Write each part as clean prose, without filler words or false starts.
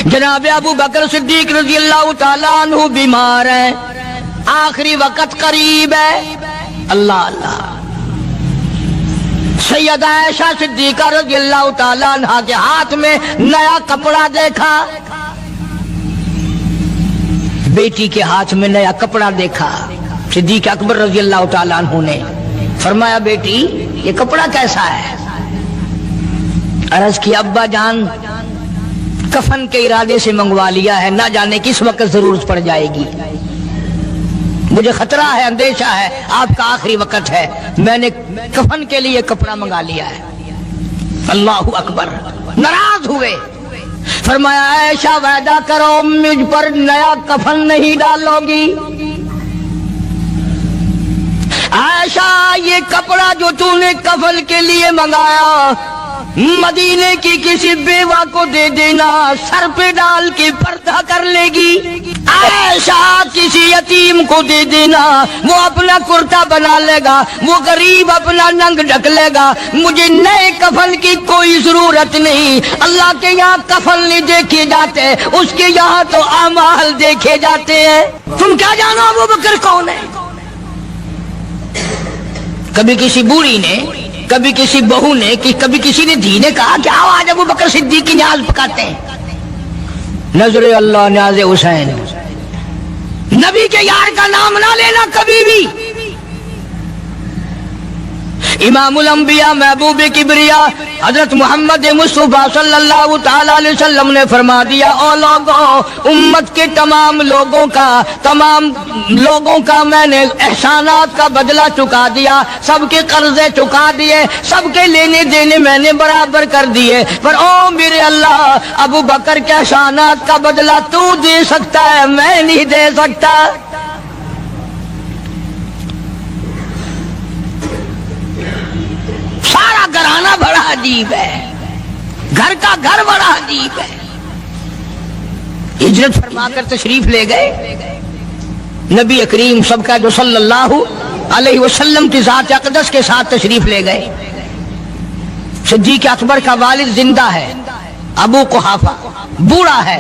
جناب ابو بکر صدیق رضی اللہ تعالیٰ عنہ بیمار ہیں، آخری وقت قریب ہے۔ اللہ اللہ، سیدہ عائشہ صدیقہ رضی اللہ تعالیٰ عنہ کے ہاتھ میں نیا کپڑا دیکھا، بیٹی کے ہاتھ میں نیا کپڑا دیکھا۔ صدیق اکبر رضی اللہ تعالیٰ عنہ نے فرمایا بیٹی یہ کپڑا کیسا ہے؟ عرض کی ابا جان کفن کے ارادے سے منگوا لیا ہے، نہ جانے کس وقت ضرورت پڑ جائے گی، مجھے خطرہ ہے، اندیشہ ہے، آپ کا آخری وقت ہے، میں نے کفن کے لیے کپڑا منگا لیا ہے۔ اللہ اکبر، ناراض ہوئے، فرمایا عائشہ وعدہ کرو مجھ پر نیا کفن نہیں ڈالو گی۔ عائشہ یہ کپڑا جو تو نے کفن کے لیے منگایا مدینے کی کسی بیوہ کو دے دینا، سر پہ ڈال کے پردہ کر لے گی۔ عائشہ کسی یتیم کو دے دینا، وہ اپنا کرتا بنا لے گا، وہ غریب اپنا ننگ ڈھک لے گا، مجھے نئے کفن کی کوئی ضرورت نہیں۔ اللہ کے یہاں کفن نہیں دیکھے جاتے، اس کے یہاں تو اعمال دیکھے جاتے ہیں۔ تم کیا جانو ابو بکر کون ہے؟ کبھی کسی بوڑھی نے، کبھی کسی بہو نے، کبھی کسی نے دھی نے کہا کہ آؤ آج ابو بکر صدیق کی نیاز پکاتے ہیں۔ نظر اللہ نیاز حسین، نبی کے یار کا نام نہ لینا کبھی بھی۔ امام الانبیاء محبوب کبریا حضرت محمد مصطفیٰ صلی اللہ تعالی علیہ وسلم نے فرما دیا، او لوگوں، امت کے تمام لوگوں کا میں نے احسانات کا بدلہ چکا دیا، سب کے قرضے چکا دیے، سب کے لینے دینے میں نے برابر کر دیے، پر او میرے اللہ ابو بکر کے احسانات کا بدلہ تو دے سکتا ہے، میں نہیں دے سکتا۔ سارا گھرانہ بڑا عجیب ہے، گھر کا گھر بڑا عجیب ہے۔ ہجرت فرما کر تشریف لے گئے نبی کریم سب کا جو صلی اللہ علیہ وسلم کی ذات اقدس کے ساتھ تشریف لے گئے۔ صدیق اکبر کا والد زندہ ہے، ابو قحافہ بوڑھا ہے،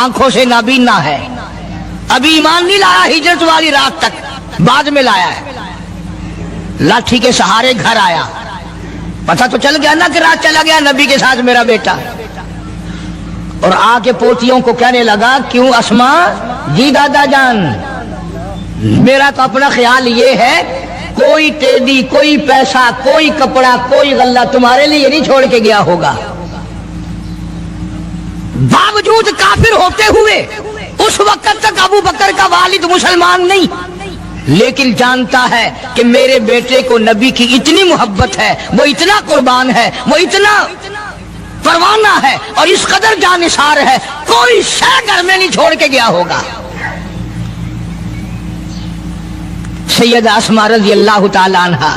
آنکھوں سے نابینا ہے، ابھی ایمان نہیں لایا ہجرت والی رات تک، بعد میں لایا ہے۔ لاٹھی کے سہارے گھر آیا، پتہ تو چل گیا نا کہ رات چلا گیا نبی کے ساتھ میرا بیٹا، اور آ کے پوتیوں کو کہنے لگا کیوں اسما جی دادا جان، میرا تو اپنا خیال یہ ہے کوئی ٹیڈی، کوئی پیسہ، کوئی کپڑا، کوئی غلہ تمہارے لیے نہیں چھوڑ کے گیا ہوگا۔ باوجود کافر ہوتے ہوئے اس وقت تک ابو بکر کا والد مسلمان نہیں، لیکن جانتا ہے کہ میرے بیٹے کو نبی کی اتنی محبت ہے، وہ اتنا قربان ہے، وہ اتنا پروانہ ہے اور اس قدر جانثار ہے، کوئی شے گھر میں نہیں چھوڑ کے گیا ہوگا۔ سیدہ اسماء رضی اللہ تعالی عنہ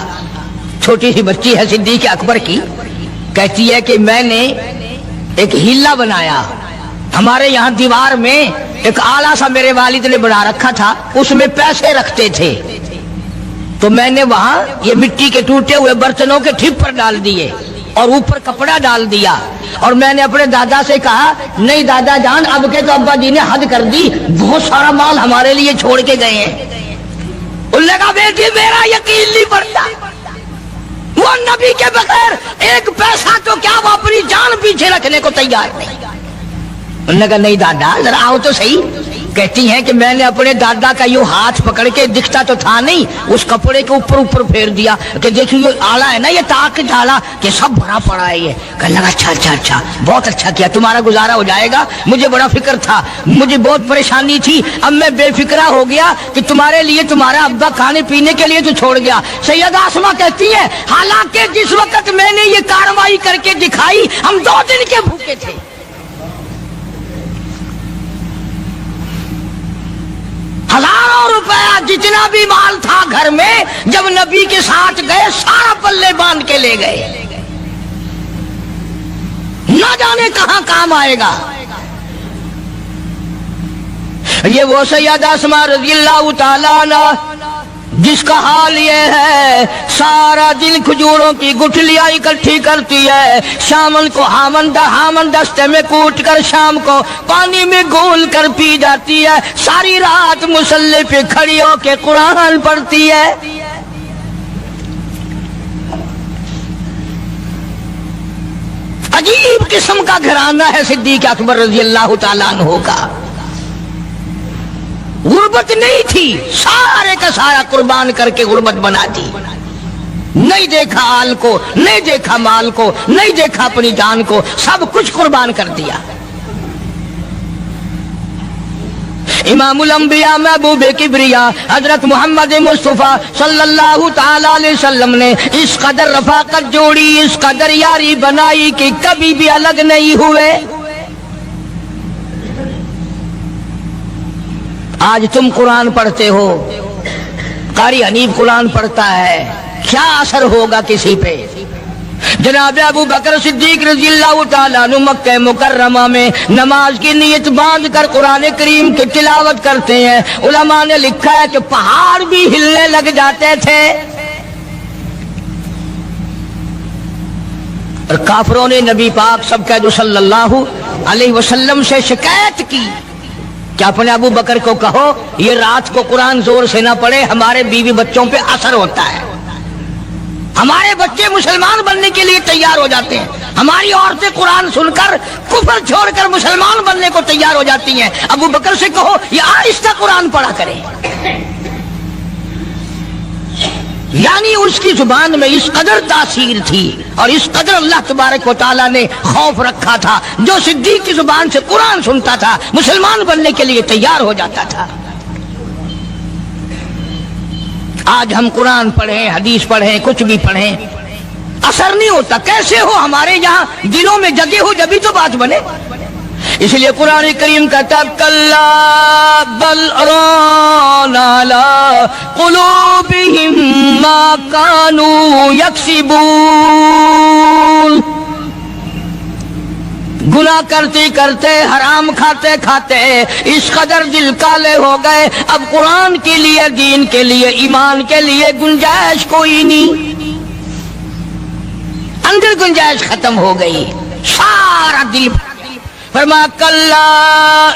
چھوٹی سی بچی ہے صدیق اکبر کی، کہتی ہے کہ میں نے ایک ہیلا بنایا، ہمارے یہاں دیوار میں ایک آلہ سا میرے والد نے بنا رکھا تھا، اس میں پیسے رکھتے تھے، تو میں نے وہاں یہ مٹی کے ٹوٹے ہوئے برتنوں کے ٹھپر ڈال دیے اور اوپر کپڑا ڈال دیا، اور میں نے اپنے دادا سے کہا نہیں دادا جان اب کے تو ابا جی نے حد کر دی، بہت سارا مال ہمارے لیے چھوڑ کے گئے ہیں۔ انہوں نے کہا بیٹی میرا یقین نہیں پڑتا، وہ نبی کے بغیر ایک پیسہ تو کیا وہ اپنی جان پیچھے رکھنے کو تیار نہیں۔ انہوں نے کہا نہیں دادا ذرا آؤ تو صحیح۔ کہتی ہیں کہ میں نے اپنے دادا کا یوں ہاتھ پکڑ کے، دکھتا تو تھا نہیں، اس کپڑے کے اوپر پھیر دیا کہ دیکھیں یہ آلہ ہے نا، یہ تاک ڈالا کہ سب بھرا پڑا ہے، یہ کہنے لگا اچھا بہت اچھا کیا، تمہارا گزارا ہو جائے گا، مجھے بڑا فکر تھا، مجھے بہت پریشانی تھی، اب میں بے فکرہ ہو گیا کہ تمہارے لیے تمہارا ابا کھانے پینے کے لیے تو چھوڑ گیا۔ سیدہ اسماء کہتی ہے حالانکہ جس وقت میں نے یہ کارروائی کر کے دکھائی ہم 2 دن کے بھوکے تھے۔ ہزاروں روپیہ جتنا بھی مال تھا گھر میں جب نبی کے ساتھ گئے سارا پلے باندھ کے لے گئے، نہ جانے کہاں کام آئے گا۔ یہ وہ سیدہ اسماء رضی اللہ تعالیٰ عنہ جس کا حال یہ ہے سارا دن کھجوروں کی گٹھلیاں اکٹھی کرتی ہے، شامن کو ہامن دستے میں کوٹ کر شام کو پانی میں گھول کر پی جاتی ہے، ساری رات مصلی پہ کھڑی ہو کے قرآن پڑھتی ہے۔ عجیب قسم کا گھرانہ ہے صدیق اکبر رضی اللہ تعالیٰ عنہ کا۔ غربت نہیں تھی، سارے کا سارا قربان کر کے غربت بنا دی۔ نہیں دیکھا آل کو، نہیں دیکھا مال کو، نہیں دیکھا اپنی جان کو، سب کچھ قربان کر دیا۔ امام الانبیاء محبوب کبریا حضرت محمد مصطفیٰ صلی اللہ تعالی علیہ وسلم نے اس قدر رفاقت جوڑی، اس قدر یاری بنائی کہ کبھی بھی الگ نہیں ہوئے۔ آج تم قرآن پڑھتے ہو، قاری حنیف قرآن پڑھتا ہے، کیا اثر ہوگا کسی پہ؟ جناب ابو بکر صدیق رضی اللہ تعالیٰ عنہ مکہ مکرمہ میں نماز کی نیت باندھ کر قرآن کریم کی تلاوت کرتے ہیں، علماء نے لکھا ہے کہ پہاڑ بھی ہلنے لگ جاتے تھے۔ اور کافروں نے نبی پاک سب قید صلی اللہ علیہ وسلم سے شکایت کی کہ اپنے ابو بکر کو کہو یہ رات کو قرآن زور سے نہ پڑھے، ہمارے بیوی بچوں پہ اثر ہوتا ہے، ہمارے بچے مسلمان بننے کے لیے تیار ہو جاتے ہیں، ہماری عورتیں قرآن سن کر کفر چھوڑ کر مسلمان بننے کو تیار ہو جاتی ہیں، ابو بکر سے کہو یہ آہستہ قرآن پڑھا کرے۔ یعنی اس کی زبان میں اس قدر تاثیر تھی اور اس قدر اللہ تبارک و تعالیٰ نے خوف رکھا تھا، جو صدیق کی زبان سے قرآن سنتا تھا مسلمان بننے کے لیے تیار ہو جاتا تھا۔ آج ہم قرآن پڑھیں، حدیث پڑھیں، کچھ بھی پڑھیں، اثر نہیں ہوتا۔ کیسے ہو؟ ہمارے یہاں دلوں میں جگہ ہو جبھی تو بات بنے۔ اس لیے قرآن کریم کہتا ہے کلا بل ران علی قلوبہم ما کانوا یکسبون، گناہ کرتے کرتے، حرام کھاتے کھاتے اس قدر دل کالے ہو گئے، اب قرآن کے لیے، دین کے لیے، ایمان کے لیے گنجائش کوئی نہیں، اندر گنجائش ختم ہو گئی، سارا دل۔ فرمایا کلا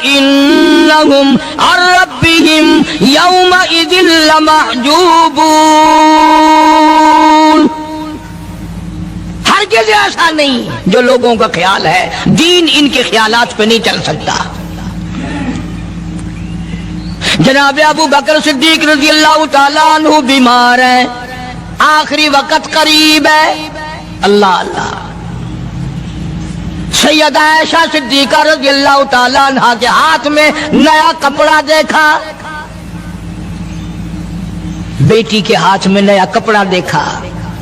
انہم عن ربہم یومئذ لمحجوبون، ہرگز ایسا نہیں جو لوگوں کا خیال ہے، دین ان کے خیالات پہ نہیں چل سکتا۔ جناب ابو بکر صدیق رضی اللہ تعالیٰ عنہ بیمار ہیں، آخری وقت قریب ہے، اللہ اللہ۔ سیدہ عائشہ صدیقہ رضی اللہ تعالیٰ عنہ کے ہاتھ میں نیا کپڑا دیکھا، بیٹی کے ہاتھ میں نیا کپڑا دیکھا،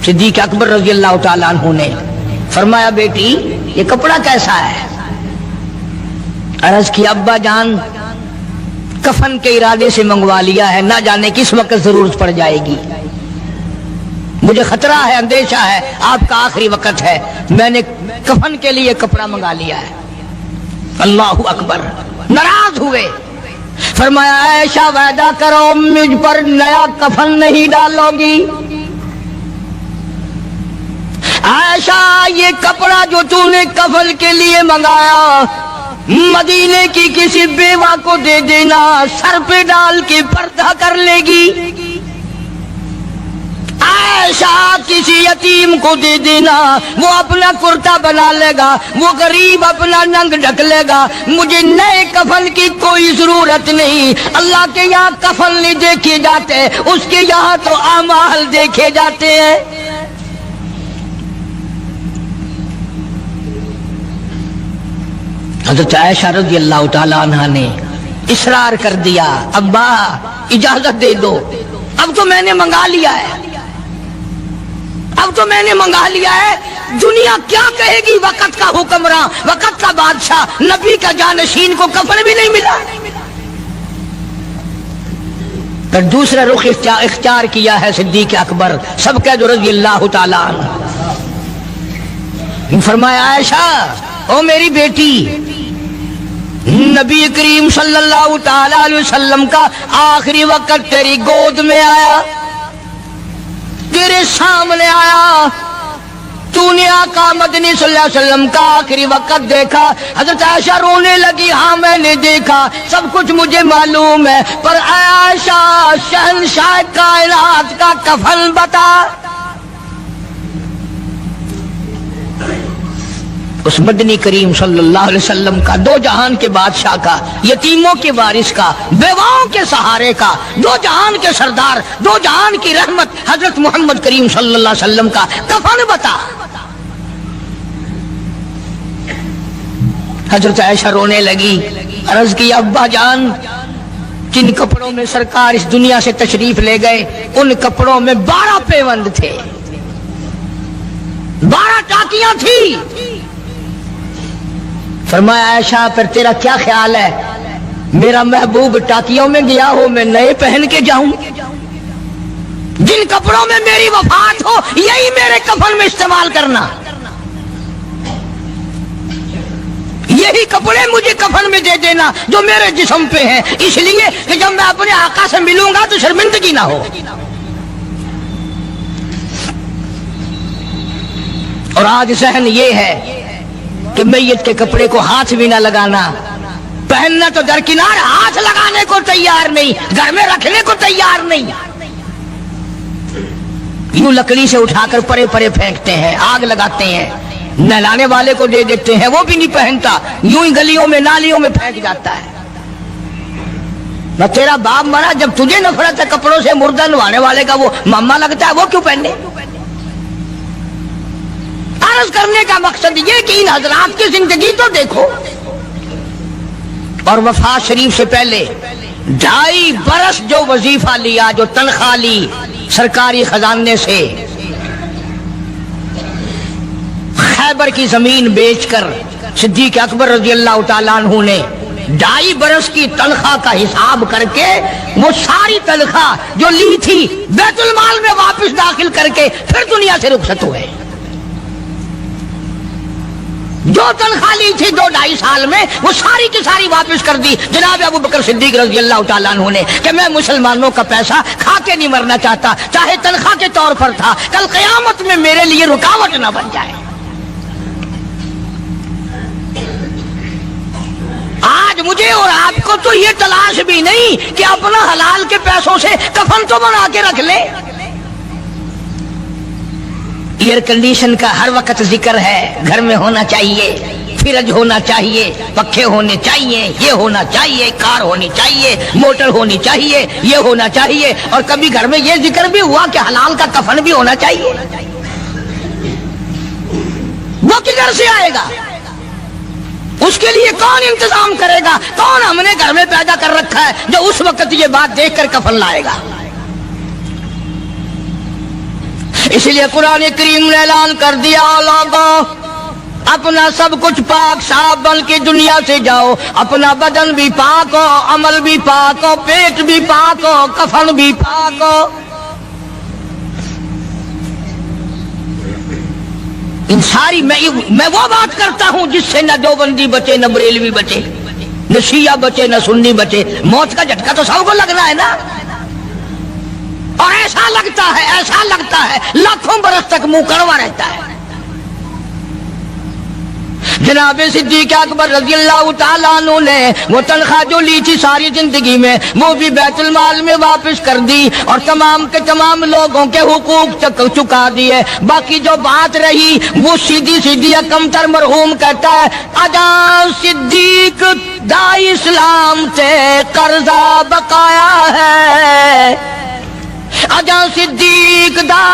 صدیق اکبر رضی اللہ تعالیٰ عنہ نے فرمایا بیٹی یہ کپڑا کیسا ہے؟ عرض کی ابا جان کفن کے ارادے سے منگوا لیا ہے، نہ جانے کس وقت ضرورت پڑ جائے گی، مجھے خطرہ ہے، اندیشہ ہے، آپ کا آخری وقت ہے، میں نے کفن کے لیے کپڑا منگا لیا ہے۔ اللہ اکبر۔ ناراض ہوئے، فرمایا عائشہ وعدہ کرو مجھ پر نیا کفن نہیں ڈالو گی۔ عائشہ یہ کپڑا جو تو نے کفن کے لیے منگایا مدینے کی کسی بیوہ کو دے دینا، سر پہ ڈال کے پردہ کر لے گی۔ عائشہ کسی یتیم کو دے دینا، وہ اپنا کرتا بنا لے گا، وہ غریب اپنا ننگ ڈھک لے گا، مجھے نئے کفن کی کوئی ضرورت نہیں۔ اللہ کے یہاں کفن نہیں دیکھے جاتے، اس کے یہاں تو اعمال دیکھے جاتے ہیں۔ حضرت عائشہ رضی اللہ تعالی عنہا نے اصرار کر دیا، ابا اجازت دے دو، اب تو میں نے منگا لیا ہے، اب تو میں نے منگا لیا ہے، دنیا کیا کہے گی؟ وقت کا حکمراں، وقت کا بادشاہ، نبی کا جانشین کو کفن بھی نہیں ملا۔ پھر دوسرا رخ اختیار کیا ہے صدیق اکبر سب قید رضی اللہ تعالی عنہ۔ فرمایا عائشہ او میری بیٹی، نبی کریم صلی اللہ تعالی علیہ وسلم کا آخری وقت تیری گود میں آیا، تیرے سامنے آیا، تو نے آقا مدنی صلی اللہ علیہ وسلم کا آخری وقت دیکھا۔ حضرت عائشہ رونے لگی، ہاں میں نے دیکھا، سب کچھ مجھے معلوم ہے، پر اے عائشہ شہنشاہ کائنات کا کفن بتا۔ اس مدنی کریم صلی اللہ علیہ وسلم کا، دو جہان کے بادشاہ کا، یتیموں کے وارث کا، بیواؤں کے سہارے کا، دو جہان کے سردار، دو جہان کی رحمت حضرت محمد کریم صلی اللہ علیہ وسلم کا کفن بتا۔ حضرت عائشہ رونے لگی، عرض کی ابا جان، جن کپڑوں میں سرکار اس دنیا سے تشریف لے گئے ان کپڑوں میں 12 پیوند تھے، 12 ٹاکیاں تھی۔ فرمایا عائشہ پھر تیرا کیا خیال ہے، میرا محبوب ٹاکیوں میں گیا ہو میں نئے پہن کے جاؤں؟ جن کپڑوں میں میری وفات ہو یہی میرے کفن میں استعمال کرنا، یہی کپڑے مجھے کفن میں دے دینا جو میرے جسم پہ ہیں، اس لیے کہ جب میں اپنے آقا سے ملوں گا تو شرمندگی نہ ہو۔ اور آج ذہن یہ ہے کہ میت کے کپڑے کو ہاتھ بھی نہ لگانا، پہننا تو درکنار، ہاتھ لگانے کو تیار نہیں، گھر میں رکھنے کو تیار نہیں، یوں لکڑی سے اٹھا کر پرے پرے پھینکتے ہیں، آگ لگاتے ہیں، نہلانے والے کو دے دیتے ہیں، وہ بھی نہیں پہنتا، یوں ہی گلیوں میں نالیوں میں پھینک جاتا ہے۔ نہ تیرا باپ مرا، جب تجھے نفرت ہے کپڑوں سے، مردہ نوانے والے کا وہ ماما لگتا ہے، وہ کیوں پہنے؟ عرض کرنے کا مقصد یہ کہ ان حضرات کی زندگی تو دیکھو، اور وفات شریف سے پہلے 2.5 برس جو وظیفہ لیا، جو تنخواہ لی سرکاری خزانے سے، خیبر کی زمین بیچ کر صدیق اکبر رضی اللہ تعالیٰ عنہ نے 2.5 برس کی تنخواہ کا حساب کر کے وہ ساری تنخواہ جو لی تھی بیت المال میں واپس داخل کر کے پھر دنیا سے رخصت ہوئے۔ جو تنخواہ لی تھی 2-2.5 سال میں وہ ساری کی ساری واپس کر دی جناب ابو بکر صدیق رضی اللہ تعالیٰ عنہ نے، کہ میں مسلمانوں کا پیسہ کھا کے نہیں مرنا چاہتا، چاہے تنخواہ کے طور پر تھا، کل قیامت میں میرے لیے رکاوٹ نہ بن جائے۔ آج مجھے اور آپ کو تو یہ تلاش بھی نہیں کہ اپنا حلال کے پیسوں سے کفن تو بنا کے رکھ لیں۔ ایئر کنڈیشن کا ہر وقت ذکر ہے، گھر میں ہونا چاہیے، فریج ہونا چاہیے، پنکھے ہونے چاہیے، یہ ہونا چاہیے، کار ہونی چاہیے، موٹر ہونی چاہیے، یہ ہونا چاہیے، اور کبھی گھر میں یہ ذکر بھی ہوا کہ حلال کا کفن بھی ہونا چاہیے۔ وہ کدھر سے آئے گا؟ اس کے لیے کون انتظام کرے گا؟ کون ہم نے گھر میں پیدا کر رکھا ہے جو اس وقت یہ بات دیکھ کر کفن لائے گا؟ اس لیے قرآن کریم نے اعلان کر دیا، لوگوں اپنا سب کچھ پاک صاف بن کے دنیا سے جاؤ، اپنا بدن بھی پاک ہو، عمل بھی پاک ہو، پیٹ بھی پاک ہو، کفن بھی پاک ہو۔ ان ساری میں وہ بات کرتا ہوں جس سے نہ دیوبندی بچے، نہ بریلوی بچے، نہ شیعہ بچے، نہ سنی بچے۔ موت کا جھٹکا تو سب کو لگنا ہے نا، اور ایسا لگتا ہے لاکھوں برس تک منہ کڑوا رہتا ہے۔ جناب صدیق اکبر رضی اللہ تعالیٰ عنہ نے وہ تنخواہ جو لی تھی ساری زندگی میں وہ بھی بیت المال میں واپس کر دی، اور تمام کے تمام لوگوں کے حقوق چکا دیے۔ باقی جو بات رہی وہ سیدھی کمتر مرحوم کہتا ہے، اجا صدیق دا اسلام سے قرضہ بقایا ہے، اجا صدیق دا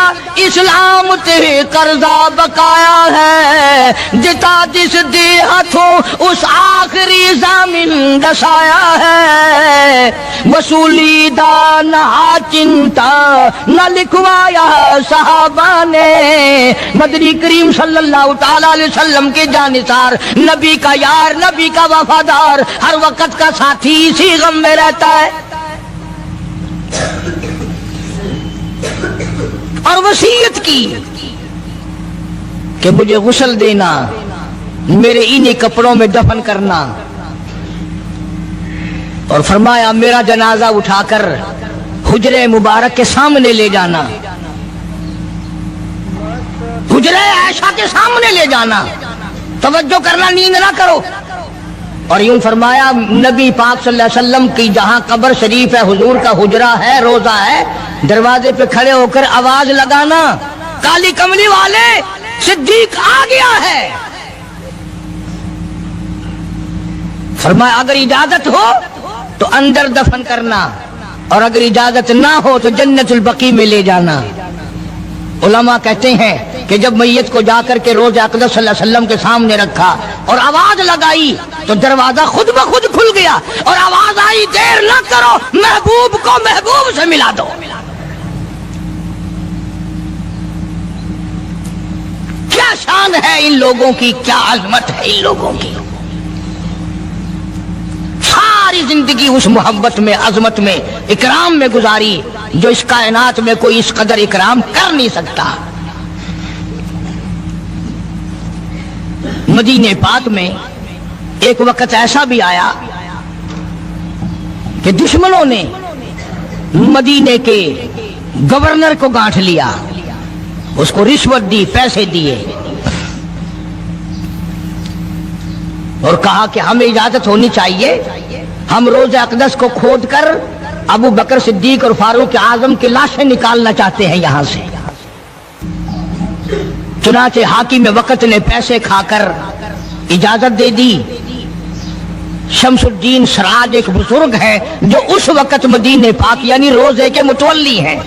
اسلام تے قرضہ بقایا ہے، جتا جس دے ہاتھوں اس آخری زمین دسایا ہے، وصولی دا نہ چنتا نہ لکھوایا صحابہ نے۔ مدنی کریم صلی اللہ تعالی علیہ وسلم کے جانثار، نبی کا یار، نبی کا وفادار، ہر وقت کا ساتھی اسی غم میں رہتا ہے، اور وصیت کی کہ مجھے غسل دینا، میرے انہی کپڑوں میں دفن کرنا، اور فرمایا میرا جنازہ اٹھا کر حجرے مبارک کے سامنے لے جانا، حجرے عائشہ کے سامنے لے جانا، توجہ کرنا، نیند نہ کرو۔ اور یوں فرمایا نبی پاک صلی اللہ علیہ وسلم کی جہاں قبر شریف ہے، حضور کا حجرہ ہے، روزہ ہے، دروازے پہ کھڑے ہو کر آواز لگانا، کالی کملی والے صدیق آ گیا ہے۔ فرمایا اگر اجازت ہو تو اندر دفن کرنا، اور اگر اجازت نہ ہو تو جنت البقیع میں لے جانا۔ علماء کہتے ہیں کہ جب میت کو جا کر کے روضہ اقدس صلی اللہ علیہ وسلم کے سامنے رکھا اور آواز لگائی تو دروازہ خود بخود کھل گیا، اور آواز آئی دیر نہ کرو، محبوب کو محبوب سے ملا دو۔ کیا شان ہے ان لوگوں کی، کیا عظمت ہے ان لوگوں کی۔ ساری زندگی اس محبت میں، عظمت میں، اکرام میں گزاری جو اس کائنات میں کوئی اس قدر اکرام کر نہیں سکتا۔ مدینے پاک میں ایک وقت ایسا بھی آیا کہ دشمنوں نے مدینے کے گورنر کو گانٹھ لیا، اس کو رشوت دی، پیسے دیے، اور کہا کہ ہمیں اجازت ہونی چاہیے، ہم روضہ اقدس کو کھود کر ابو بکر صدیق اور فاروق اعظم کی لاشیں نکالنا چاہتے ہیں یہاں سے۔ چنانچہ حاکم وقت نے پیسے کھا کر اجازت دے دی۔ شمس الدین سراج ایک بزرگ ہے جو اس وقت مدینے پاک یعنی روزے کے متولی ہیں،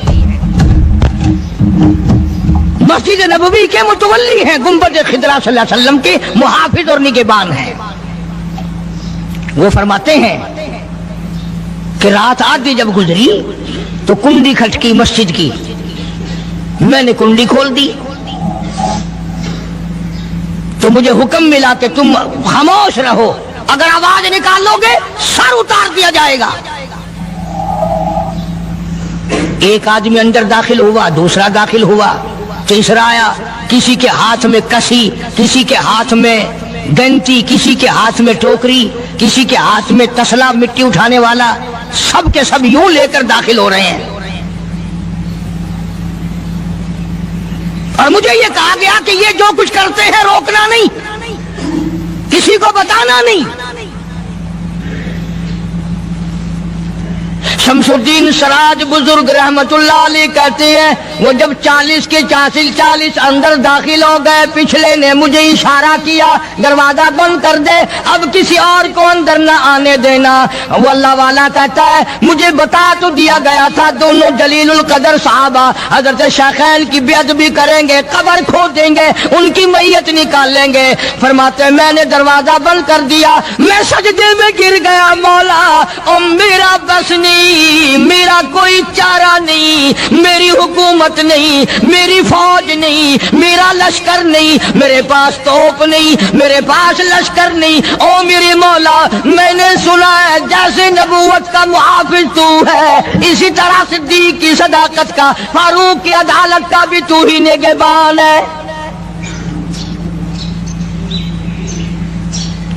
مسجد نبوی کے متولی ہیں، گنبد خضرا صلی اللہ علیہ وسلم کے محافظ اور نگہبان ہیں۔ وہ فرماتے ہیں کہ رات آدھی جب گزری تو کنڈی کھٹکی مسجد کی، میں نے کنڈی کھول دی تو مجھے حکم ملا کہ تم خاموش رہو، اگر آواز نکالو گے سر اتار دیا جائے گا۔ ایک آدمی اندر داخل ہوا، دوسرا داخل ہوا، تیسرا آیا، کسی کے ہاتھ میں کسی، کسی کے ہاتھ میں گنتی، کسی کے ہاتھ میں ٹوکری، کسی کے ہاتھ میں تسلا مٹی اٹھانے والا، سب کے سب یوں لے کر داخل ہو رہے ہیں۔ اور مجھے یہ کہا گیا کہ یہ جو کچھ کرتے ہیں روکنا نہیں، کسی کو بتانا نہیں۔ شمس الدین سراج بزرگ رحمت اللہ علیہ کہتے ہیں وہ جب 40 اندر داخل ہو گئے، پچھلے نے مجھے اشارہ کیا دروازہ بند کر دے، اب کسی اور کو اندر نہ آنے دینا۔ وہ اللہ والا کہتا ہے مجھے بتا تو دیا گیا تھا دونوں جلیل القدر صحابہ حضرت شیخین کی بے ادبی کریں گے، قبر کھود دیں گے، ان کی میت نکال لیں گے۔ فرماتے میں نے دروازہ بند کر دیا، میں سجدے میں گر گیا، مولا او میرا بس نہیں، میرا کوئی چارہ نہیں، میری حکومت نہیں، میری فوج نہیں، میرا لشکر نہیں، میرے پاس توپ نہیں، میرے پاس لشکر نہیں، او میرے مولا میں نے سنا ہے جیسے نبوت کا محافظ تو ہے، اسی طرح صدیق کی صداقت کا، فاروق کی عدالت کا بھی تو ہی نگہبان ہے۔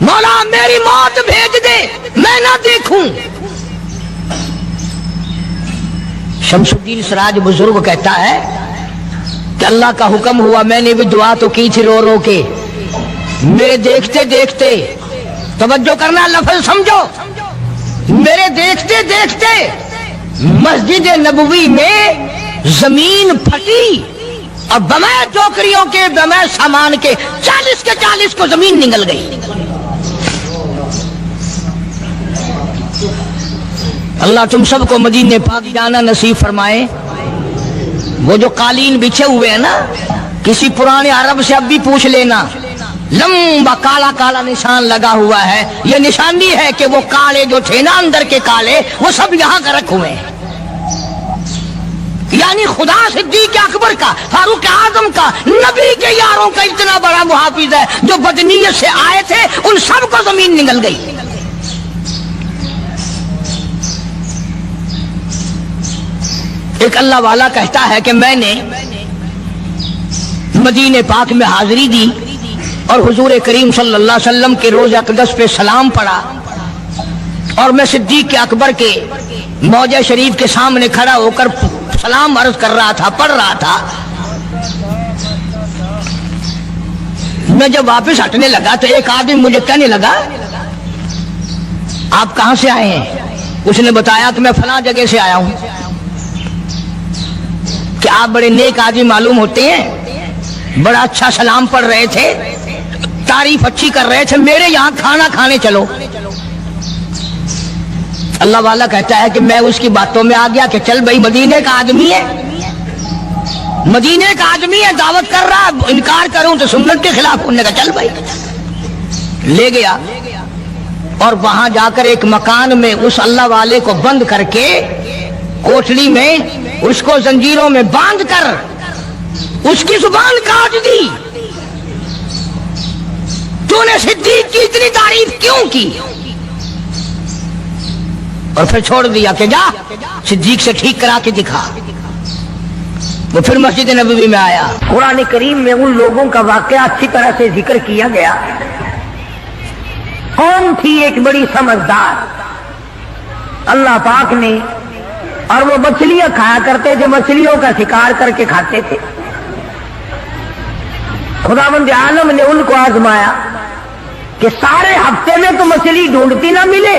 مولا میری موت بھیج دے، میں نہ دیکھوں۔ شمس الدین سراج بزرگ کہتا ہے کہ اللہ کا حکم ہوا، میں نے بھی دعا تو کی تھی رو رو کے، میرے دیکھتے دیکھتے، توجہ کرنا لفظ سمجھو، میرے دیکھتے دیکھتے مسجد نبوی میں زمین پھٹی اور بمائے ٹوکریوں کے، بمائے سامان کے 40 کے 40 کو زمین نگل گئی۔ اللہ تم سب کو مدینے پاک جانا نصیب فرمائے۔ وہ جو قالین بچھے ہوئے ہیں نا، کسی پرانے عرب سے اب بھی پوچھ لینا، لمبا کالا کالا نشان لگا ہوا ہے، یہ نشانی ہے کہ وہ کالے جو تھے نا اندر کے کالے، وہ سب یہاں کا رکھ ہوئے ہیں، یعنی خدا صدیق اکبر کا، فاروق اعظم کا، نبی کے یاروں کا اتنا بڑا محافظ ہے، جو بدنیت سے آئے تھے ان سب کو زمین نگل گئی۔ ایک اللہ والا کہتا ہے کہ میں نے مدینے پاک میں حاضری دی اور حضور کریم صلی اللہ علیہ وسلم کے روضہ اقدس پہ سلام پڑھا، اور میں صدیق اکبر کے موضع شریف کے سامنے کھڑا ہو کر سلام عرض کر رہا تھا، پڑھ رہا تھا میں جب واپس ہٹنے لگا تو ایک آدمی مجھے کہنے لگا آپ کہاں سے آئے ہیں؟ اس نے بتایا کہ میں فلاں جگہ سے آیا ہوں۔ کہ آپ بڑے نیک آدمی معلوم ہوتے ہیں، بڑا اچھا سلام پڑھ رہے تھے، تعریف اچھی کر رہے تھے، میرے یہاں کھانا کھانے چلو۔ اللہ والا کہتا ہے کہ میں اس کی باتوں میں آ گیا کہ چل بھائی، مدینے کا آدمی ہے، مدینے کا آدمی ہے، دعوت کر رہا، انکار کروں تو سنت کے خلاف۔ انہوں نے کہا چل بھائی، لے گیا اور وہاں جا کر ایک مکان میں اس اللہ والے کو بند کر کے، کوٹلی میں اس کو زنجیروں میں باندھ کر اس کی زبان کاٹ دی۔ تو نے صدیق کی اتنی تعریف کیوں کی؟ اور پھر چھوڑ دیا کہ جا صدیق سے ٹھیک کرا کے دکھا۔ وہ پھر مسجد نبوی میں آیا۔ قرآن کریم میں ان لوگوں کا واقعہ اچھی طرح سے ذکر کیا گیا۔ کون تھی ایک بڑی سمجھدار، اللہ پاک نے، اور وہ مچھلیاں کھایا کرتے تھے، مچھلیوں کا شکار کر کے کھاتے تھے۔ خداوند عالم نے ان کو آزمایا کہ سارے ہفتے میں تو مچھلی ڈھونڈتی نہ ملے۔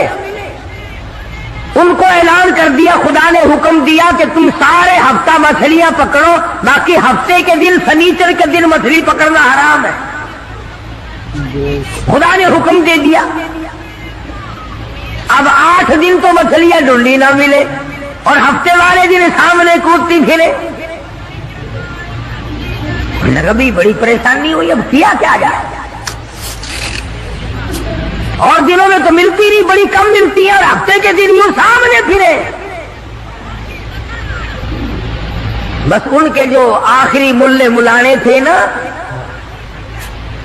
ان کو اعلان کر دیا، خدا نے حکم دیا کہ تم سارے ہفتہ مچھلیاں پکڑو، باقی ہفتے کے دن سنیچر کے دن مچھلی پکڑنا حرام ہے۔ خدا نے حکم دے دیا۔ اب 8 دن تو مچھلیاں ڈھونڈی نہ ملے اور ہفتے والے دن سامنے کودتی پھرے۔ بھی بڑی پریشانی ہوئی، اب کیا کیا جائے؟ اور دنوں میں تو ملتی نہیں، بڑی کم ملتی ہے، اور ہفتے کے دن یوں سامنے پھرے۔ بس ان کے جو آخری ملے ملانے تھے نا،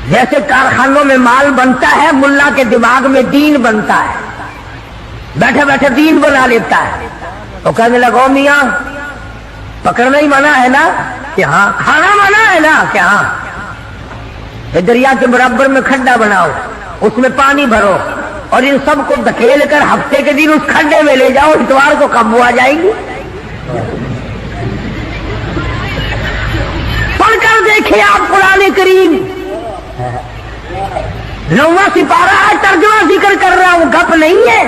جیسے کارخانوں میں مال بنتا ہے، ملا کے دماغ میں دین بنتا ہے، بیٹھے بیٹھے دین بنا لیتا ہے۔ تو کہنے لگا میاں پکڑنا ہی منع ہے نا؟ کہ ہاں۔ کھانا منع ہے نا؟ کہ ہاں۔ دریا کے برابر میں کھڈا بناؤ، اس میں پانی بھرو اور ان سب کو دھکیل کر ہفتے کے دن اس کھڈے میں لے جاؤ، اتوار کو قابو آ جائے گی۔ پڑھ کر دیکھیں آپ قرآن کریم، 9واں سپارہ ہے، ترجمہ ذکر کر رہا ہوں، گپ نہیں ہے۔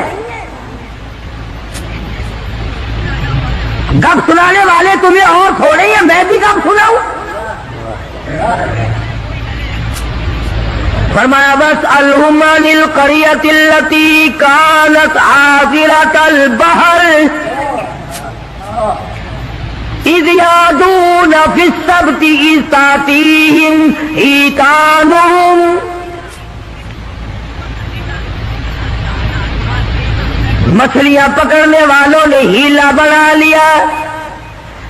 گپ سنانے والے تمہیں اور تھوڑے ہیں، میں بھی گپ سناؤں؟ فرمایا بس الہم للقریۃ التی کانت حاضرۃ البحر اذ یعدون فی السبت اذ تأتیہم حیتانہم۔ مچھلیاں پکڑنے والوں نے ہیلا بنا لیا،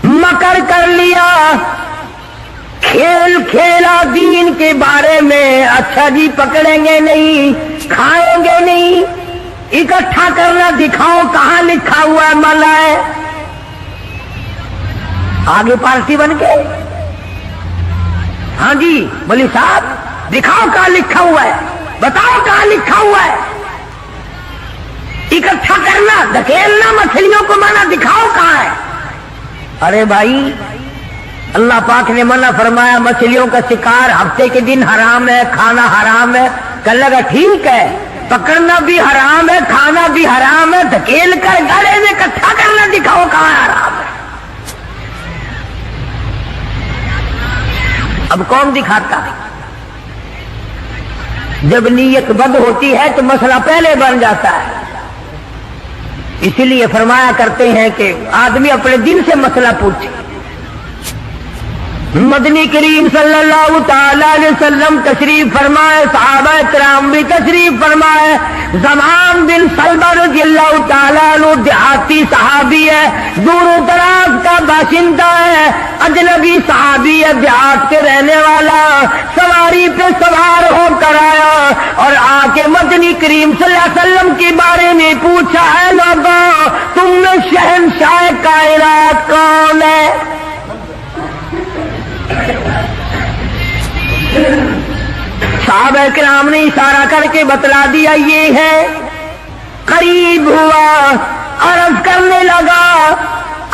مکر کر لیا، کھیل کھیلا دین کے بارے میں۔ اچھا جی پکڑیں گے نہیں، کھائیں گے نہیں، اکٹھا کرنا دکھاؤ کہاں لکھا ہوا ہے، منع ہے۔ آگے پارٹی بن کے، ہاں جی بولی صاحب دکھاؤ کہاں لکھا ہوا ہے، بتاؤ کہاں لکھا ہوا ہے۔ اکٹھا کرنا، دھکیلنا مچھلیوں کو منع، دکھاؤ کہاں ہے۔ ارے بھائی اللہ پاک نے منع فرمایا، مچھلیوں کا شکار ہفتے کے دن حرام ہے، کھانا حرام ہے۔ کہنے لگا ٹھیک ہے، پکڑنا بھی حرام ہے، کھانا بھی حرام ہے، دھکیل کر گڑے میں اکٹھا کرنا دکھاؤ کہاں حرام ہے۔ اب کون دکھاتا؟ جب نیت بد ہوتی ہے تو مسئلہ پہلے بن جاتا ہے۔ اسی لیے فرمایا کرتے ہیں کہ آدمی اپنے دل سے مسئلہ پوچھے۔ مدنی کریم صلی اللہ تعالی علیہ وسلم تشریف فرمائے، صحابہ کرام بھی تشریف فرمائے۔ زمان بن سلمہ رضی اللہ تعالیٰ عنہ دیہاتی صحابی ہے، دور و دراز کا باشندہ ہے، اجنبی صحابی ہے، دیہات کے رہنے والا، سواری پہ سوار ہو کر آیا اور آ کے مدنی کریم صلی اللہ علیہ وسلم کے بارے میں پوچھا، ہے لوگوں تم میں شہنشاہ کائنات کون ہے؟ صحابہ کرام نے اشارہ کر کے بتلا دیا یہ ہے۔ قریب ہوا، عرض کرنے لگا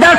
10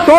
100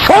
100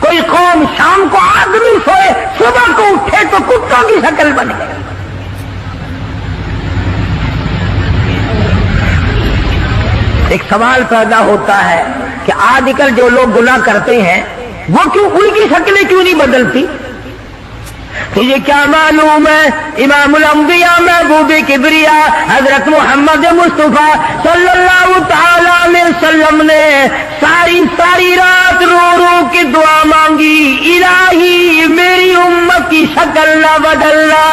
کوئی قوم شام کو آدمی سوئے صبح کو اٹھے تو کتوں کی شکل بن گئی. ایک سوال پیدا ہوتا ہے کہ آج کل جو لوگ گناہ کرتے ہیں وہ کیوں ان کی شکلیں کیوں نہیں بدلتی؟ تجھے کیا معلوم ہے امام الانبیاء محبوب کبریا حضرت محمد مصطفیٰ صلی اللہ تعالی علیہ وسلم نے ساری رات رو رو کے دعا مانگی، الہی میری امت کی شکل نہ بدلنا.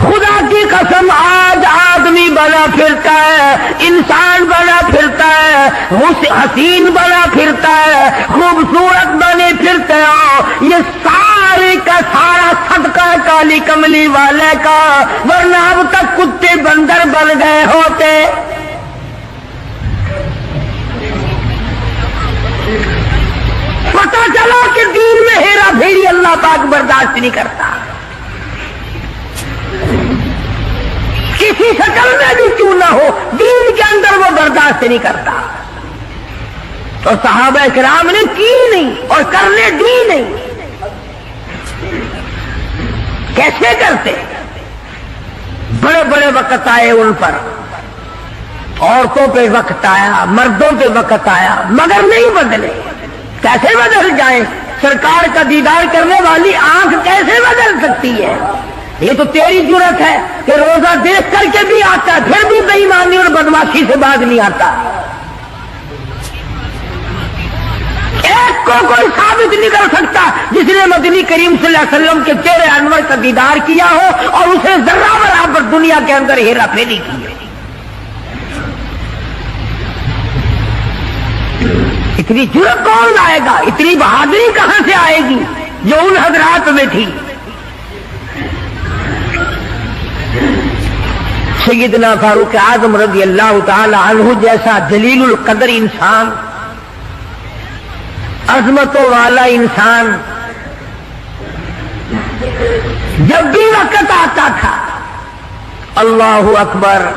خدا کی قسم آج آدمی بنا پھرتا ہے، انسان بنا پھرتا ہے، حسین بنا پھرتا ہے، خوبصورت بنے پھرتے ہو، یہ سارے کا سارا صدقہ کالی کملی والے کا، ورنہ اب تک کتے بندر بن گئے ہوتے. پتہ چلا کہ دین میں ہیرا پھیری اللہ پاک برداشت نہیں کرتا، کسی شکل میں بھی کیوں نہ ہو دین کے اندر وہ برداشت نہیں کرتا. تو صحابہ کرام نے کی نہیں اور کرنے دی نہیں. کیسے کرتے؟ بڑے بڑے وقت آئے ان پر، عورتوں پہ وقت آیا، مردوں پہ وقت آیا، مگر نہیں بدلے. کیسے بدل جائیں؟ سرکار کا دیدار کرنے والی آنکھ کیسے بدل سکتی ہے؟ یہ تو تیری جرت ہے کہ روزہ دیکھ کر کے بھی آتا ہے پھر بھی بے ایمانی اور بدماشی سے باز نہیں آتا. ایک کو کوئی ثابت نہیں کر سکتا جس نے مدنی کریم صلی اللہ علیہ وسلم کے چہرے انور کا دیدار کیا ہو اور اسے ذرہ برابر دنیا کے اندر ہیرا پھیری کی ہے. اتنی جرت کون لائے گا؟ اتنی بہادری کہاں سے آئے گی جو ان حضرات میں تھی؟ سیدنا فاروق اعظم رضی اللہ تعالی عنہ جیسا جلیل القدر انسان، عظمتوں والا انسان، جب بھی وقت آتا تھا اللہ اکبر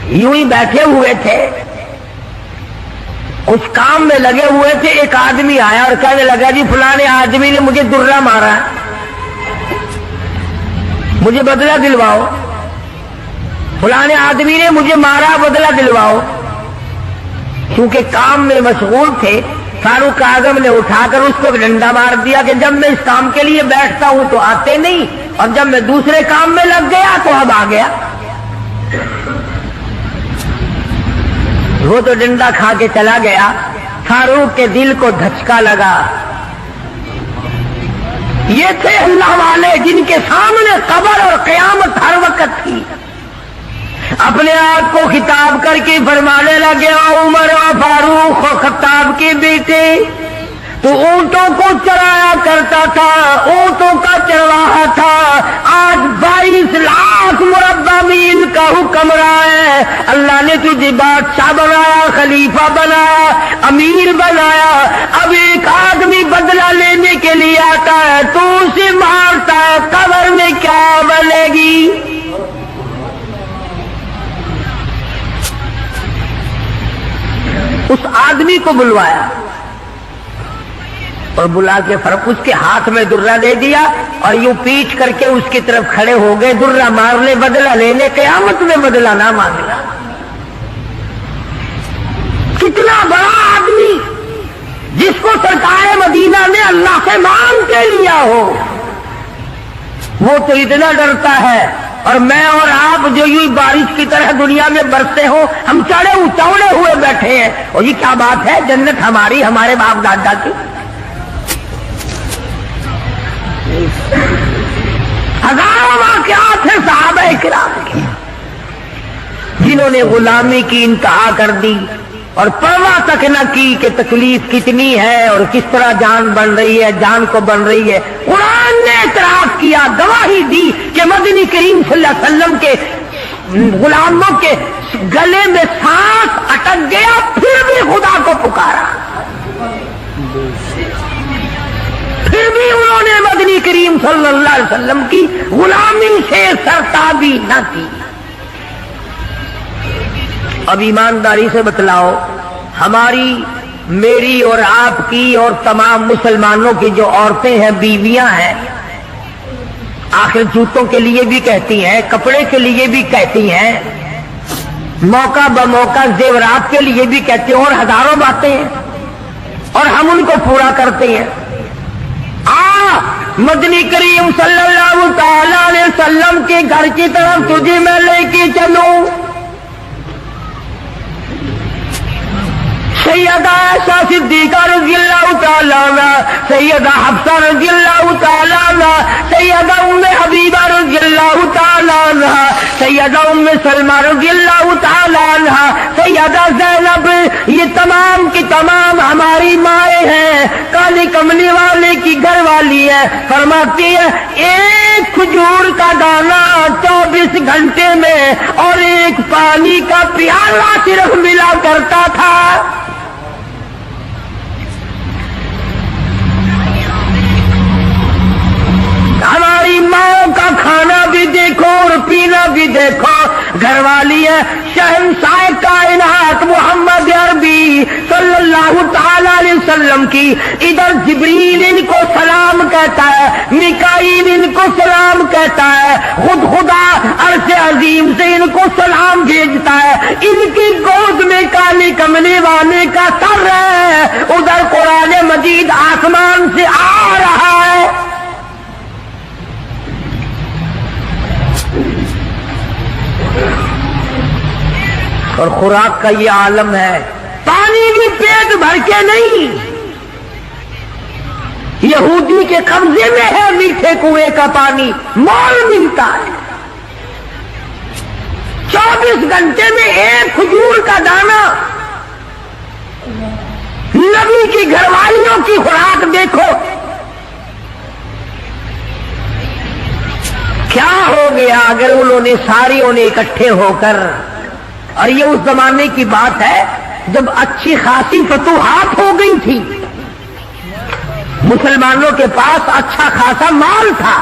یوں ہی بیٹھے ہوئے تھے، اس کام میں لگے ہوئے تھے، ایک آدمی آیا اور کہنے لگا جی فلانے آدمی نے مجھے درہ مارا، مجھے بدلہ دلواؤ، فلانے آدمی نے مجھے مارا، بدلہ دلواؤ. کیونکہ کام میں مشغول تھے، فاروق اعظم نے اٹھا کر اس کو ڈنڈا مار دیا کہ جب میں اس کام کے لیے بیٹھتا ہوں تو آتے نہیں، اور جب میں دوسرے کام میں لگ گیا تو اب آ گیا. وہ تو ڈنڈا کھا کے چلا گیا. فاروق کے دل کو دھچکا لگا. یہ تھے اللہ والے جن کے سامنے قبر اور قیامت ہر وقت تھی. اپنے آپ کو خطاب کر کے فرمانے لگے عمر و فاروق و خطاب کے بیٹے، تو اونٹوں کو چرایا کرتا تھا، اونٹوں کا چرواہا تھا، آج 22 لاکھ مربع میل کا حکم رہا ہے. اللہ نے تجھے بادشاہ بنایا، خلیفہ بنایا، امیر بنایا. اب ایک آدمی بدلہ لینے کے لیے آتا ہے تو اسے مارتا ہے، قبر میں کیا بنے گی؟ اس آدمی کو بلوایا اور بلا کے فرق اس کے ہاتھ میں درہ دے دیا اور یوں پیٹ کر کے اس کی طرف کھڑے ہو گئے، درہ مارنے بدلہ لینے، قیامت میں بدلہ نہ مانگنا. کتنا بڑا آدمی جس کو سرکار مدینہ نے اللہ سے مانگ کے لیا ہو، وہ تو اتنا ڈرتا ہے. اور میں اور آپ جو یوں بارش کی طرح دنیا میں برستے ہو، ہم چوڑے ہوئے بیٹھے ہیں. اور یہ کیا بات ہے؟ جنت ہماری، ہمارے باپ دادا کی. ہزاروں واقعات ہیں صحابہ کرام کے جنہوں نے غلامی کی انتہا کر دی اور پرواہ تک نہ کی کہ تکلیف کتنی ہے اور کس طرح جان بن رہی ہے، جان کو بن رہی ہے. قرآن نے اعتراف کیا، گواہی دی کہ مدنی کریم صلی اللہ علیہ وسلم کے غلاموں کے گلے میں سانس اٹک گیا، پھر بھی خدا کو پکارا، پھر بھی انہوں نے مدنی کریم صلی اللہ علیہ وسلم کی غلامی سے سرتابی نہ کی. اب ایمانداری سے بتلاؤ، ہماری میری اور آپ کی اور تمام مسلمانوں کی جو عورتیں ہیں بیویاں ہیں آخر جوتوں کے لیے بھی کہتی ہیں کپڑے کے لیے بھی کہتی ہیں موقع بموقع زیورات کے لیے بھی کہتے ہیں اور ہزاروں باتیں ہیں اور ہم ان کو پورا کرتے ہیں مدنی کریم صلی اللہ تعالی علیہ وسلم کے گھر کی طرف تجھے میں لے کے چلوں سیدہ عائشہ صدیقہ رضی اللہ تعالی عنہ سیدہ حفصہ رضی اللہ تعالی عنہ سیدہ ام حبیبہ رضی اللہ تعالی عنہ سیدہ ام سلمہ رضی اللہ تعالی عنہ سیدہ زینب یہ تمام کی تمام ہماری مائیں ہیں کالی کملی والے کی گھر والی ہے فرماتی ہے ایک کھجور کا دانہ 24 گھنٹے میں اور ایک پانی کا پیالہ صرف ملا کرتا تھا ہماری ماں کا کھانا بھی دیکھو اور پینا بھی دیکھو گھر والی ہے شہنشاہ کائنات محمد عربی صلی اللہ تعالی علیہ وسلم کی ادھر جبریل ان کو سلام کہتا ہے میکائیل ان کو سلام کہتا ہے خود خدا عرش عظیم سے ان کو سلام بھیجتا ہے ان کی گود میں کالی کملی والے کا سر ہے ادھر قرآن مجید آسمان سے آ رہا ہے اور خوراک کا یہ عالم ہے پانی بھی پیٹ بھر کے نہیں یہودی کے قبضے میں ہے میٹھے کنویں کا پانی مول ملتا ہے 24 گھنٹے میں ایک کھجور کا دانہ نبی کی گھر والیوں کی خوراک دیکھو کیا ہو گیا اگر انہوں نے ساریوں نے اکٹھے ہو کر اور یہ اس زمانے کی بات ہے جب اچھی خاصی فتوحات ہو گئی تھی مسلمانوں کے پاس اچھا خاصا مال تھا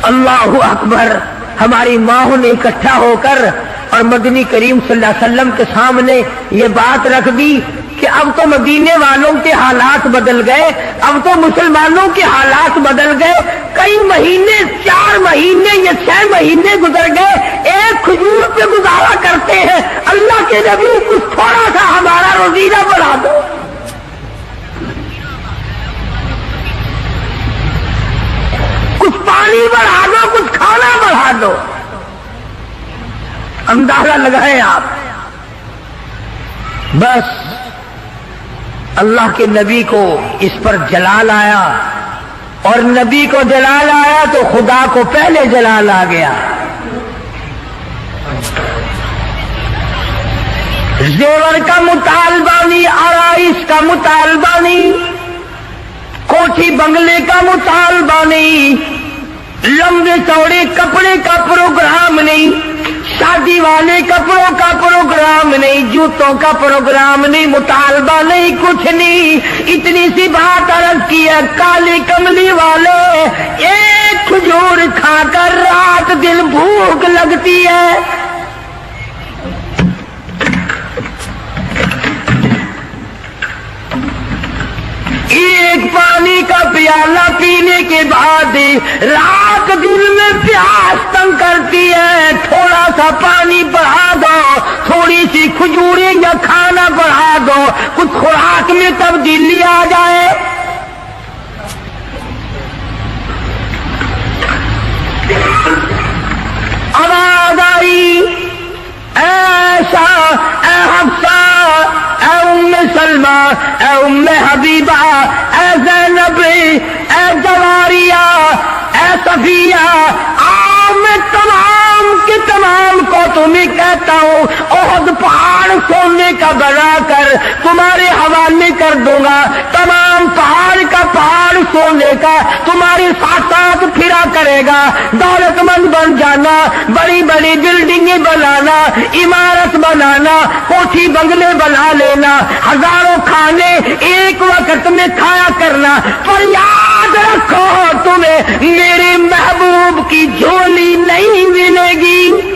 اللہ اکبر ہماری ماں نے اکٹھا ہو کر اور مدنی کریم صلی اللہ علیہ وسلم کے سامنے یہ بات رکھ دی کہ اب تو مدینے والوں کے حالات بدل گئے اب تو مسلمانوں کے حالات بدل گئے کئی مہینے 4 مہینے یا 6 مہینے گزر گئے ایک کھجور پہ گزارا کرتے ہیں اللہ کے نبی کچھ تھوڑا سا ہمارا روزینہ بڑھا دو کچھ پانی بڑھا دو کچھ کھانا بڑھا دو اندازہ لگائیں آپ بس اللہ کے نبی کو اس پر جلال آیا اور نبی کو جلال آیا تو خدا کو پہلے جلال آ گیا زیور کا مطالبہ نہیں آرائش کا مطالبہ نہیں کوٹھی بنگلے کا مطالبہ نہیں لمبے چوڑے کپڑے کا پروگرام نہیں شادی والے کپڑوں کا پروگرام نہیں جوتوں کا پروگرام نہیں مطالبہ نہیں کچھ نہیں اتنی سی بات عرض کی ہے کالی کملی والے ایک کھجور کھا کر رات دن بھوک لگتی ہے ایک پانی کا پیالہ پینے کے بعد رات دن میں پیاس تنگ کرتی ہے تھوڑا سا پانی بڑھا دو تھوڑی سی کھجوریں یا کھانا بڑھا دو کچھ خوراک میں تبدیلی آ جائے آواز آئی ایسا اے حفصہ اے ام سلمہ اے ام حبیبہ اے زینب اے جواریہ اے صفیہ میں تمام کے تمام کو تمہیں کہتا ہوں احد پہاڑ سونے کا بنا کر تمہارے حوالے کر دوں گا تمام پہاڑ کا پہاڑ سونے کا تمہارے ساتھ ساتھ پھرا کرے گا دولت مند بن جانا بڑی بڑی بلڈنگیں بنانا عمارت بنانا کوٹھی بنگلے بنا لینا ہزاروں کھانے ایک وقت میں کھایا کرنا پر یاد رکھو تمہیں میرے محبوب کی جھولی نہیں ملے گی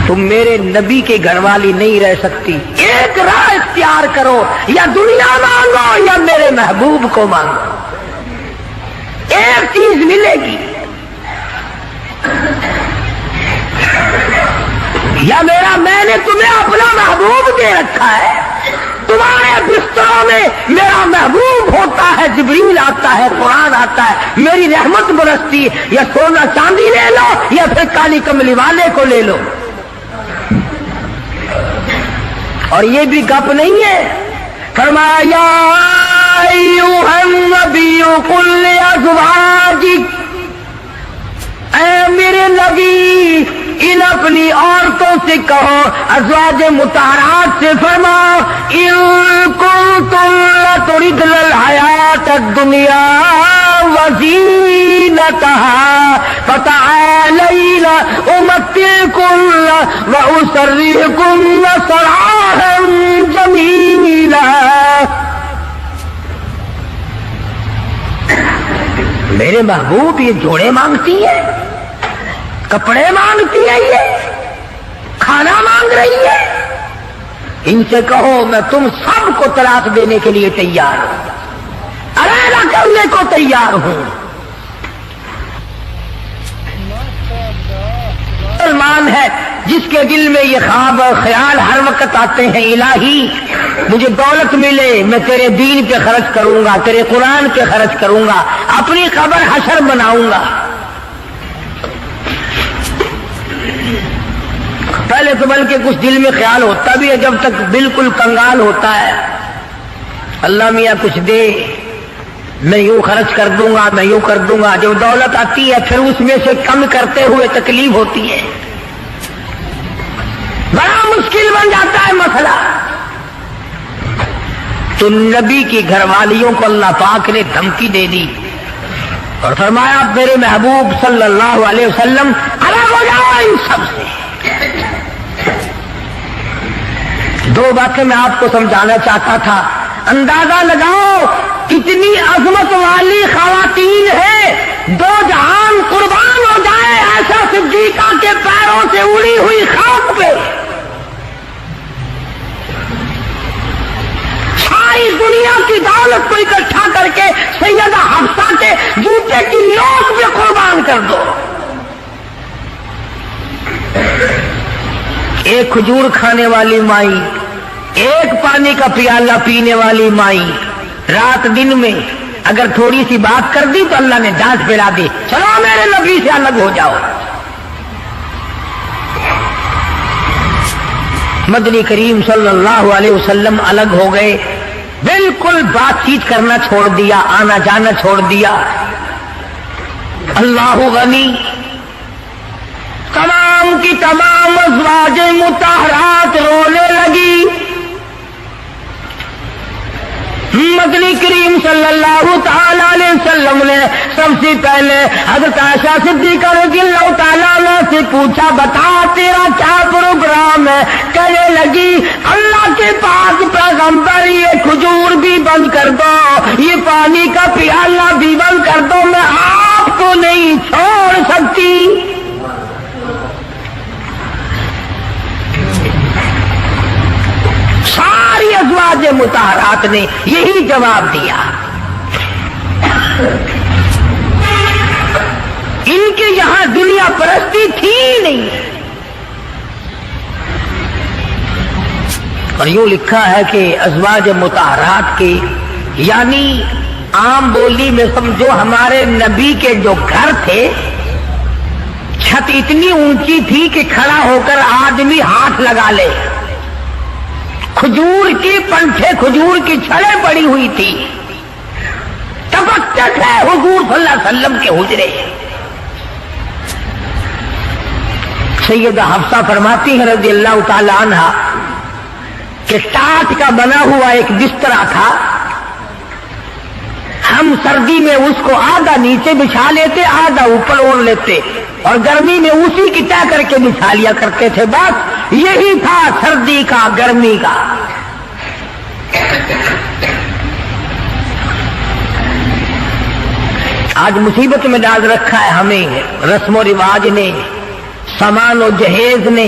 تم میرے نبی کے گھر والی نہیں رہ سکتی، ایک راہ اختیار کرو، یا دنیا مانگو یا میرے محبوب کو مانگو، ایک چیز ملے گی، یا میں نے تمہیں اپنا محبوب دے رکھا ہے، تمہارے بستروں میں میرا محبوب ہوتا ہے، جبریل آتا ہے، قرآن آتا ہے، میری رحمت برستی ہے، یا سونا چاندی لے لو یا پھر کالی کملی والے کو لے لو۔ اور یہ بھی گپ نہیں ہے، فرمایا ایھا النبی قل لازواجک، اے میرے نبی ان اپنی عورتوں سے کہو، ازواج مطہرات سے فرماؤ، ان کنتم لتردن الحیات الدنیا وزینتها فتعالین امتعکن واسرحکن سراحا جمیلا۔ میرے محبوب یہ جوڑے مانگتی ہے، کپڑے مانگتی ہے، یہ کھانا مانگ رہی ہے، ان سے کہو میں تم سب کو طلاق دینے کے لیے تیار ہوں، علیحدہ کرنے کو تیار ہوں۔ مسلمان ہے جس کے دل میں یہ خواب اور خیال ہر وقت آتے ہیں، الہی مجھے دولت ملے، میں تیرے دین پہ خرچ کروں گا، تیرے قرآن پہ خرچ کروں گا، اپنی قبر حشر بناؤں گا۔ پہلے تو بلکہ کچھ دل میں خیال ہوتا بھی ہے، جب تک بالکل کنگال ہوتا ہے، اللہ میاں کچھ دے، میں یوں خرچ کر دوں گا، میں یوں کر دوں گا۔ جب دولت آتی ہے پھر اس میں سے کم کرتے ہوئے تکلیف ہوتی ہے، بڑا مشکل بن جاتا ہے مسئلہ۔ تو نبی کی گھر والیوں کو اللہ پاک نے دھمکی دے دی اور فرمایا میرے محبوب صلی اللہ علیہ وسلم الگ ہو جاؤ ان سب سے۔ دو باتیں میں آپ کو سمجھانا چاہتا تھا، اندازہ لگاؤ کتنی عظمت والی خواتین ہیں، دو جہان قربان ہو جائے ایسا صدیقہ کے پیروں سے اڑی ہوئی خاک پہ، ساری دنیا کی دولت کو اکٹھا کر کے سیدہ حفصہ کے جوتے کی نوک پہ قربان کر دو۔ ایک کھجور کھانے والی مائی، ایک پانی کا پیالہ پینے والی مائی، رات دن میں اگر تھوڑی سی بات کر دی تو اللہ نے ڈانٹ پھیلا دی، چلو میرے نبی سے الگ ہو جاؤ۔ مدنی کریم صلی اللہ علیہ وسلم الگ ہو گئے، بالکل بات چیت کرنا چھوڑ دیا، آنا جانا چھوڑ دیا۔ اللہ غنی، تمام کی تمام ازواج مطہرات رونے لگی۔ مدنی کریم صلی اللہ تعالی علیہ وسلم نے سب سے پہلے حضرت عائشہ صدیقہ رضی اللہ تعالیٰ عنہ سے پوچھا، بتا تیرا کیا پروگرام ہے؟ کہنے لگی اللہ کے پاک پیغمبر یہ کھجور بھی بند کر دو، یہ پانی کا پیالہ بھی بند کر دو، میں آپ کو نہیں چھوڑ سکتی۔ ساری ازواج مطہرات نے یہی جواب دیا۔ ان کے یہاں دنیا پرستی تھی نہیں، اور یوں لکھا ہے کہ ازواج مطہرات کے یعنی عام بولی میں سمجھو ہمارے نبی کے جو گھر تھے، چھت اتنی اونچی تھی کہ کھڑا ہو کر آدمی ہاتھ لگا لے، کھجور کی پنکھے، کھجور کی چھڑیں پڑی ہوئی تھی، ٹپکتے تھے حضور صلی اللہ علیہ وسلم کے حجرے۔ سیدہ حفصہ فرماتی ہے رضی اللہ تعالی عنہا کہ ٹاٹ کا بنا ہوا ایک بسترا تھا، ہم سردی میں اس کو آدھا نیچے بچھا لیتے، آدھا اوپر اوڑھ لیتے، اور گرمی میں اسی کی طے کر کے بچھا لیا کرتے تھے۔ بس یہی تھا سردی کا، گرمی کا۔ آج مصیبت میں ڈال رکھا ہے ہمیں رسم و رواج نے، سامان و جہیز نے،